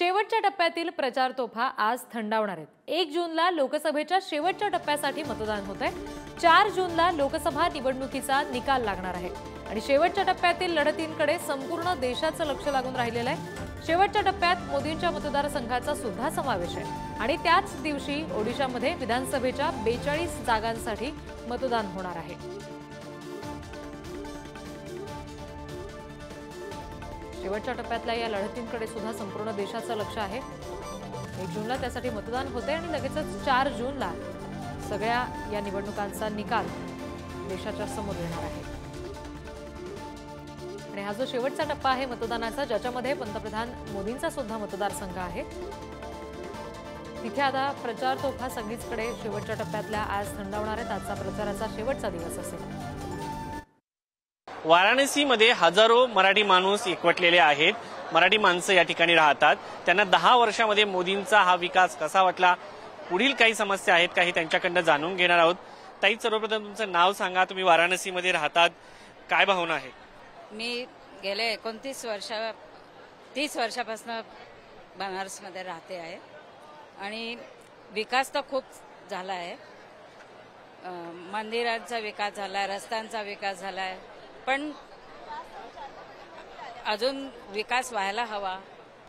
शेवटच्या टप्प्यातील प्रचार तोफा आज थंडावणार आहेत। 1 जूनला लोकसभेच्या शेवटच्या टप्प्यासाठी मतदान होत आहे। 4 जूनला लोकसभा निवडणुकीचा निकाल लागणार आहे आणि शेवटच्या टप्प्यातील लढतींकडे संपूर्ण देशाचं लक्ष लागून राहिलेलं आहे। शेवटच्या टप्प्यात मोदींच्या मतदारसंघाचा सुद्धा समावेश आहे आणि त्याच दिवशी ओडिशामध्ये विधानसभेच्या 42 जागांसाठी मतदान होणार आहे। शेवटच्या टप्प्यातल्या या लढतींकडे सुद्धा संपूर्ण देशाचं लक्ष आहे। 1 जूनला त्यासाठी मतदान होते आणि लगेचच 4 जूनला सगळ्या या निवडणुकांचा निकाल देशाच्या समोर येणार आहे। आणि हा जो शेवटचा टप्पा आहे मतदानाचा, ज्याच्यामध्ये पंतप्रधान मोदींचा सुद्धा मतदारसंघ आहे, तिथे आता प्रचार तोफा सगळीकडे शेवटच्या टप्प्यातल्या आज थंडावणार आहेत। आजचा प्रचाराचा शेवटचा दिवस असेल। वाराणसीमध्ये हजारो मराठी माणूस एकवटलेले आहेत। मराठी माणसं या ठिकाणी राहतात। त्यांना 10 वर्षामध्ये मोदींचा हा विकास कसा वाटला, पुढील काही समस्या आहेत का हे त्यांच्याकडून जाणून घेणार आहोत। ताई, सर्वप्रथम तुमचं नाव सांगा, तुम्ही वाराणसीमध्ये राहतात, काय भावना आहे? मी गेले 30 वर्षापासून बनारसमध्ये राहते आहे आणि विकास तर खूप झाला आहे। मंदिरांचा विकास झाला, रस्त्यांचा विकास झालाय, पण अजून विकास व्हायला हवा।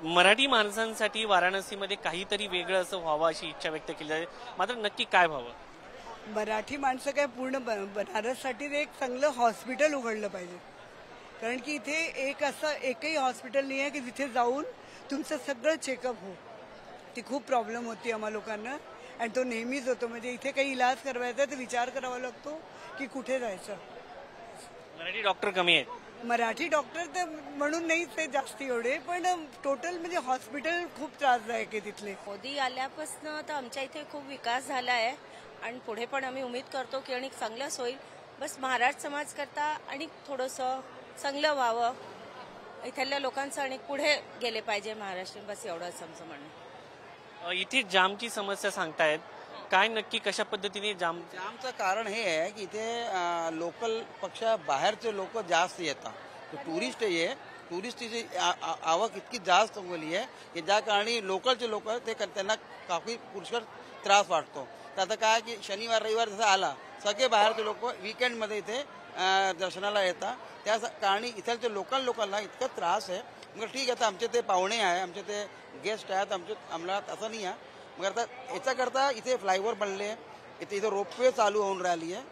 मराठी माणसांसाठी वाराणसीमध्ये काहीतरी वेगळं असं व्हावं अशी इच्छा व्यक्त केली जाते, मात्र नक्की काय व्हावं? मराठी माणसं काय पूर्ण बनारससाठी एक चांगलं हॉस्पिटल उघडलं पाहिजे, कारण की इथे एकही हॉस्पिटल नाही आहे की जिथे जाऊन तुमचं सगळं चेकअप हो। ती खूप प्रॉब्लेम होती आम्हा लोकांना आणि तो नेहमीच होतो। म्हणजे इथे काही इलाज करवायचा तर विचार करावा लागतो की कुठे जायचं। मराठी डॉक्टर कमी आहेत। मराठी डॉक्टर तर म्हणून नाही ते जास्ती एवढे, पण टोटल म्हणजे हॉस्पिटल खूप त्रासदायक आहे तिथले। मोदी आल्यापासून तर आमच्या इथे खूप विकास झाला आहे आणि पुढे पण आम्ही उम्मीद करतो की आणि चांगलंच होईल। बस महाराष्ट्र समाज करता आणि थोडंसं चांगलं व्हावं, इथल्या लोकांचं आणि पुढे गेले पाहिजे महाराष्ट्र, बस एवढंच आमचं म्हणणं। इथे जामची समस्या सांगतायत, काय नक्की कशा पद्धतीने जामचं कारण हे आहे की इथे लोकल पक्षा बाहेरचे लोक जास्त येतात। टुरिस्ट आहे, टुरिस्टची आवक इतकी जास्त झाली आहे की ज्या कारणी लोकलचे लोक ते त्यांना काफी पुष्कळ त्रास वाटतो। तर आता काय की शनिवार रविवार जसं आला, सगळे बाहेरचे लोक वीकेंडमध्ये इथे दर्शनाला येतात, त्या कारणी इथलच्या लोकांना इतका त्रास आहे। मग ठीक आहे, आता आमचे ते पाहुणे आहे, आमचे ते गेस्ट आहेत, आम्हाला असं नाही आहे। मग आता याच्याकरता इथे फ्लायओव्हर बनले, इथे रोपवे चालू होऊन राहिली आहे।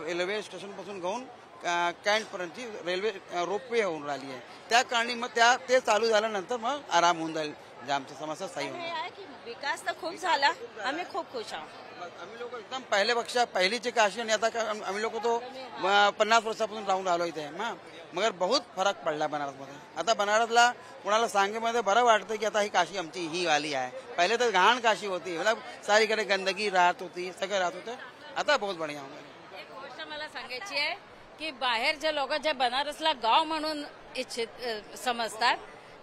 रेल्वे स्टेशनपासून घेऊन कॅन्टपर्यंतची रेल्वे रोपवे होऊन राहिली आहे। त्या कारणी मग ते चालू झाल्यानंतर मग आराम होऊन जाईल, जामची समस्या सही होईल। विकास तर खूप झाला, आम्ही खूप खुश आहोत। आम्ही लोक एकदम पहिलीची काशी आणि आता आम्ही लोक तो 50 वर्षापासून राहून राहिलो इथे। मगर बहुत फरक पडला बनारसमध्ये। आता बनारसला कोणाला सांगेमध्ये बरं वाटतं की आता ही काशी आमची ही वाली आहे। पहिले तर घाण काशी होती, मतलब सारीकडे गंदगी राहत होती, सगळं राहत होतं। आता बहुत बढिया होतं। एक गोष्ट मला सांगायची आहे की बाहेर जे लोक जे बनारसला गाव म्हणून समजतात,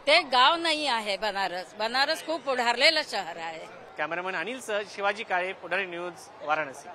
ते गाव नाही आहे बनारस। बनारस खूप पुढारलेलं शहर आहे। कॅमेरामॅन अनिल सह शिवाजी काळे, पुढारी न्यूज, वाराणसी।